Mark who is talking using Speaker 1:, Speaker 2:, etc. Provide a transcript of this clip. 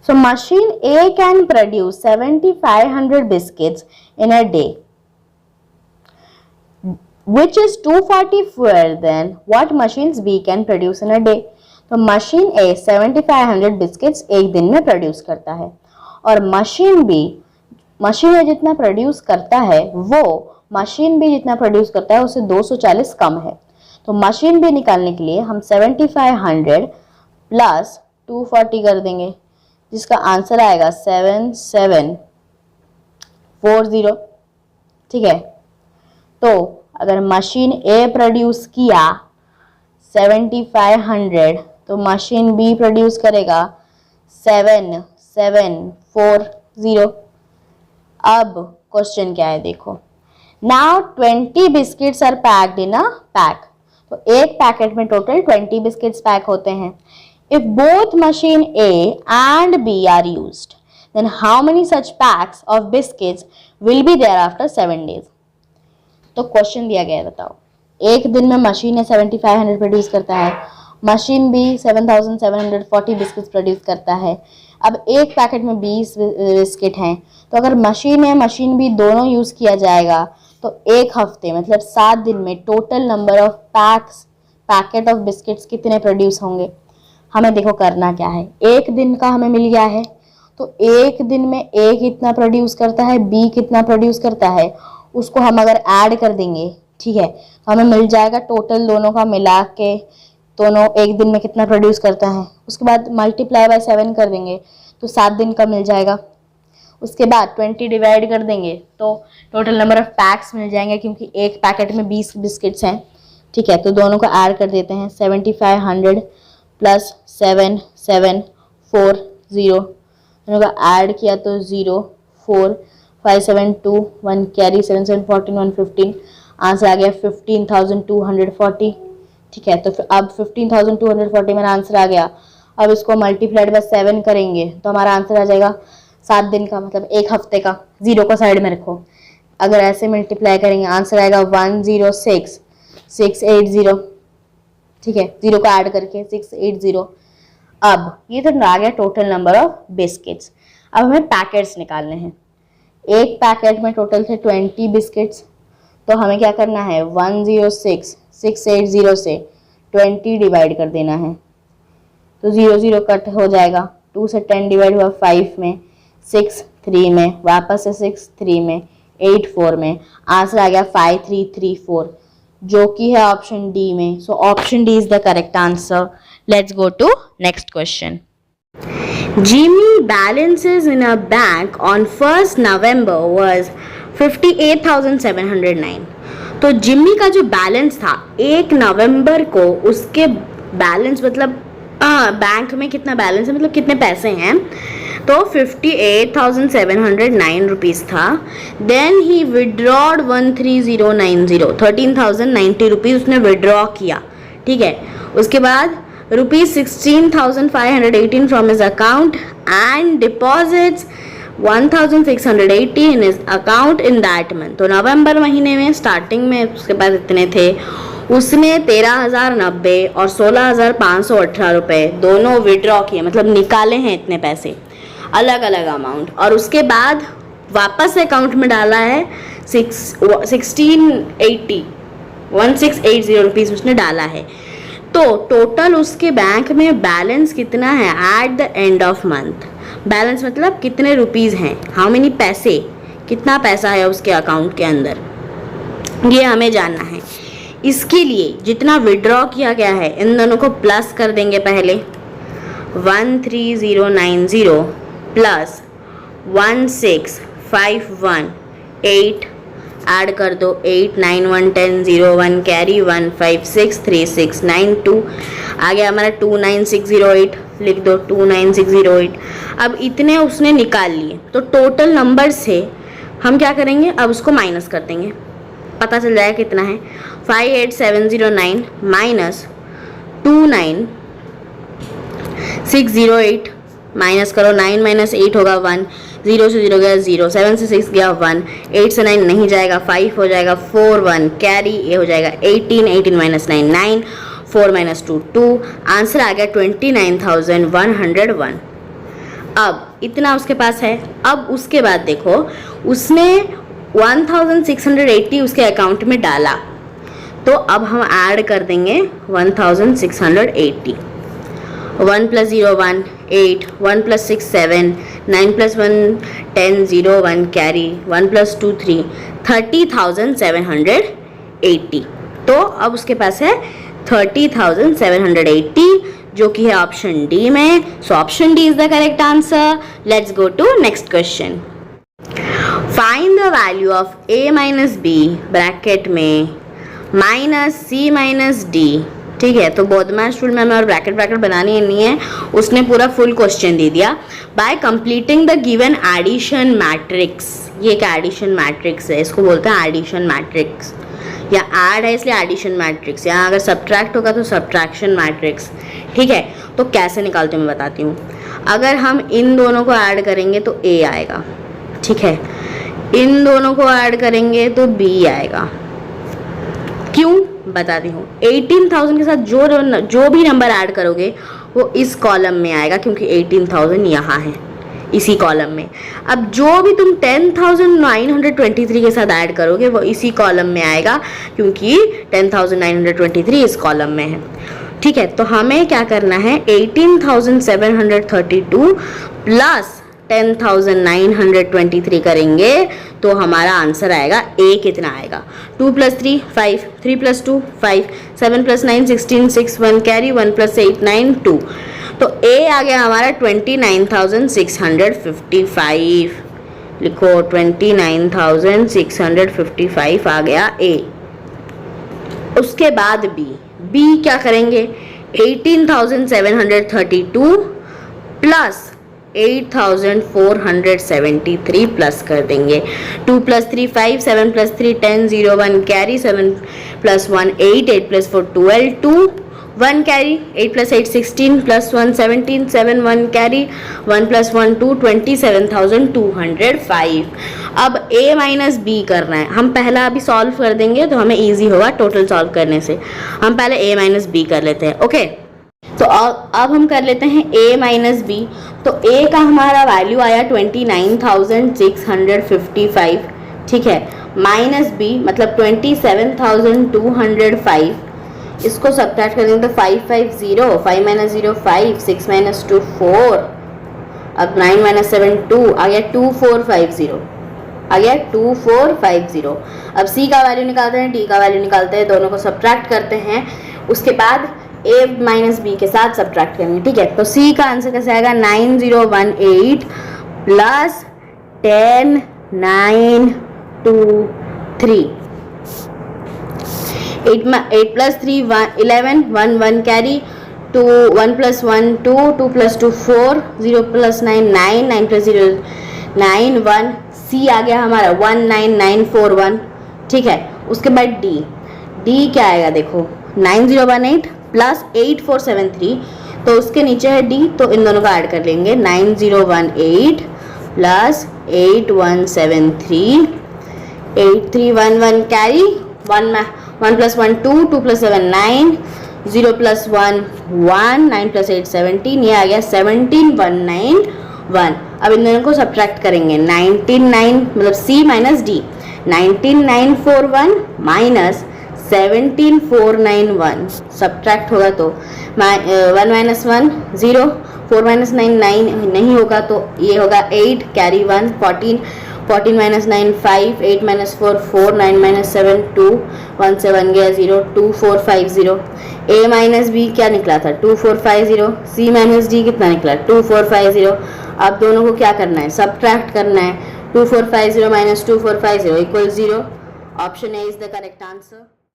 Speaker 1: So machine A can produce 7500 biscuits in a day, which is 240 fewer than what machines B can produce in a day. तो machine A 7500 biscuits एक दिन में produce करता है और machine A जितना produce करता है वो मशीन B जितना प्रोड्यूस करता है उससे 240 कम है। तो मशीन B निकालने के लिए हम 7500 प्लस 240 कर देंगे, जिसका आंसर आएगा 7740। ठीक है, तो अगर मशीन A प्रोड्यूस किया 7500 तो मशीन B प्रोड्यूस करेगा 7740। अब क्वेश्चन क्या है देखो, now 20 biscuits are packed in a pack. तो एक पैकेट में टोटल 20 बिस्किट्स पैक होते हैं। If both machine A and B are used, then how many such packs of biscuits will be there after 7 days? तो question दिया गया है, बताओ। एक दिन में मशीन A 7500 प्रोड्यूस करता है, मशीन B 7740 बिस्किट्स प्रोड्यूस करता है। अब एक पैकेट में 20 बिस्किट हैं, तो अगर मशीन A मशीन B दोनों यूज किया जाएगा तो एक हफ्ते मतलब 7 दिन में total number of packet of biscuits कितने प्रोड्यूस होंगे। हमें देखो करना क्या है, एक दिन का हमें मिल गया है, तो एक दिन में A कितना प्रोड्यूस करता है, B कितना प्रोड्यूस करता है, उसको हम अगर ऐड कर देंगे, ठीक है, तो हमें मिल जाएगा टोटल दोनों का मिला के दोनों एक दिन में कितना प्रोड्यूस करता है। उसके बाद मल्टीप्लाई बाय 7 कर देंगे तो 7 दिन का मिल जाएगा। उसके बाद 20 डिवाइड कर देंगे तो टोटल नंबर ऑफ पैक्स मिल जाएंगे, क्योंकि एक पैकेट में 20 बिस्किट्स हैं। ठीक है, तो दोनों को ऐड कर देते हैं, 7500 प्लस 7740, दोनों का ऐड किया तो 0 4 5 7 2 1 कैरी 7 7 14 1 15, आंसर आ गया 15240। ठीक है, तो अब 15240 मेरा आंसर आ गया। अब इसको मल्टीप्लाइड बाय 7 करेंगे तो हमारा आंसर आ जाएगा 7 दिन का, मतलब एक हफ्ते का। 0 को साइड में रखो, अगर ऐसे मल्टीप्लाई करेंगे आंसर आएगा 106680। ठीक है, 0 को ऐड करके 680। अब ये तो आ गया टोटल नंबर ऑफ बिस्किट्स। अब हमें पैकेट्स निकालने हैं। एक पैकेट में टोटल थे 20 बिस्किट्स, तो हमें क्या करना है, 106680 से 20 डिवाइड कर देना है, तो 0 0 कट हो जाएगा। 2 से 10 डिवाइड हुआ 5 में, 6 3 में, वापस से 6 3 में, 8 4 में, आंसर आ गया 5334, जो कि है ऑप्शन डी में। So option D is the correct answer. Let's go to next question. Jimmy balances in a bank on 1st November was 58,709। तो जिम्मी का जो बैलेंस था 1 नवंबर को, उसके बैलेंस मतलब बैंक में कितना बैलेंस है, मतलब कितने पैसे हैं, तो 58,709 रुपीज़ था। देन ही विड्रॉड 13090, 13,090 रुपीज़ उसने विड्रॉ किया। ठीक है, उसके बाद ₹16,518 from his account and deposits 1,680 in his account in that month। तो नवंबर महीने में स्टार्टिंग में उसके पास इतने थे, उसने 13,090 और 16,518 रुपये दोनों विड्रॉ किए, मतलब निकाले हैं इतने पैसे, अलग अलग अमाउंट, और उसके बाद वापस अकाउंट में डाला है 1680 रुपीज़ उसने डाला है। तो टोटल उसके बैंक में बैलेंस कितना है at the end of month. Balance मतलब कितने रुपीज़ हैं, हाउ मेनी पैसे, कितना पैसा है उसके अकाउंट के अंदर, ये हमें जानना है। इसके लिए जितना विड्रॉ किया गया है इन दोनों को प्लस कर देंगे पहले, 13090 प्लस 16518 ऐड कर दो, 8 9 1 10 0 1 कैरी 1 5 6 3 6 9 2, आ गया हमारा 29608, लिख दो 29608। अब इतने उसने निकाल लिए, तो टोटल नंबर से हम क्या करेंगे, अब उसको माइनस कर देंगे, पता चल जाएगा कितना है। 58709 माइनस 29608 माइनस करो, 9 माइनस 8 होगा 1, 0 से 0 गया 0, 7 से 6 गया 1, 8 से 9 नहीं जाएगा, 5 हो जाएगा 4 1 कैरी, ये हो जाएगा 18, 18 माइनस 9 9, 4 माइनस 2 2, आंसर आ गया 29,101। अब इतना उसके पास है। अब उसके बाद देखो उसने 1680 उसके अकाउंट में डाला, तो अब हम ऐड कर देंगे 1680। 1 + 0 1 8, 1 + 6 7, 9 + 1 10, 0 1 कैरी, 1 + 2 3, 30,780। तो अब उसके पास है 30,780 जो कि है ऑप्शन डी में। So option D is the correct answer. Let's go to next question. Find the value of a minus B bracket में माइनस सी माइनस डी। ठीक है, तो बदमाश रूल में हमें और ब्रैकेट बनानी नहीं है, उसने पूरा फुल क्वेश्चन दे दिया। By completing the given addition matrix, ये एक एडिशन मैट्रिक्स है, इसको बोलते हैं एडिशन मैट्रिक्स, या ऐड है इसलिए एडिशन मैट्रिक्स, यहाँ अगर सब्ट्रैक्ट होगा तो सब्ट्रैक्शन मैट्रिक्स। ठीक है, तो कैसे निकालते हैं मैं बताती हूँ। अगर हम इन दोनों को ऐड करेंगे तो a आएगा, ठीक है, इन दोनों को ऐड करेंगे तो b आएगा। क्यों बताती हूँ। 18,000 के साथ जो भी नंबर ऐड करोगे वो इस कॉलम में आएगा, क्योंकि 18,000 यहाँ है इसी कॉलम में। अब जो भी तुम 10,923 के साथ ऐड करोगे वो इसी कॉलम में आएगा, क्योंकि 10,923 इस कॉलम में है। ठीक है, तो हमें क्या करना है, 18,732 प्लस 10,923 करेंगे तो हमारा आंसर आएगा a कितना आएगा, 2 + 3 5, 3 + 2 5, 7 + 9 16, 6 1 कैरी, 1 + 8 9 2। तो a आ गया हमारा 29,655। लिखो 29,655 आ गया a। उसके बाद b क्या करेंगे, 18,732 प्लस 8,473 प्लस कर देंगे। 2 + 3 5, 7 + 3 10, 0 1 कैरी, 7 + 1 8, 8 + 4 12, 2 1 कैरी, 8 + 8 16, + 1 17, 7 1 कैरी, 1 + 1 2, 27,205। अब a माइनस b करना है। हम पहला अभी सॉल्व कर देंगे तो हमें इजी होगा टोटल सॉल्व करने से। हम पहले a माइनस b कर लेते हैं। ओके, तो अब हम कर लेते हैं a माइनस b। तो a का हमारा वैल्यू आया 29,655, ठीक है, माइनस b मतलब 27,205। इसको सब्ट्रैक्ट करेंगे तो 5 5 0, 5 - 0 5, 6 - 2 4, अब 9 - 7 2, आ गया 2450, आ गया 2450। अब c का वैल्यू निकालते हैं, d का वैल्यू निकालते हैं, दोनों को सब्ट्रैक्ट करते हैं, उसके बाद a माइनस b के साथ सब्ट्रैक्ट करेंगे। ठीक है, तो c का आंसर कैसे आएगा, 9018 प्लस 10923, 8 + 3 11, 1 1 कैरी, 2 1 + 1 2, 2 + 2 4, 0 + 9 9, 9 + 0 9 1। c आ गया हमारा 19941। ठीक है, उसके बाद d क्या आएगा, देखो 9018 प्लस 8473, तो उसके नीचे है d, तो इन दोनों का ऐड कर लेंगे। 9018 प्लस 8173, 8311 कैरी, 1 + 1 2, 2 + 7 9, 0 + 1 1, 9 + 8 17, ये आ गया 17191। अब इन दोनों को सब्ट्रैक्ट करेंगे, 199 मतलब c minus d, 19941 minus 17491 subtract होगा तो 1 - 1 0, 4 - 9 9 नहीं होगा तो ये होगा 8 कैरी 1 14, 14 - 9 5, 8 - 4 4, 9 - 7 2, 1 से 1 गया 0, 2450। a माइनस b क्या निकला था, 2450। c माइनस d कितना निकला, 2450। अब दोनों को क्या करना है, सब्ट्रैक्ट करना है। 2450 - 2450 = 0। Option A is the correct answer.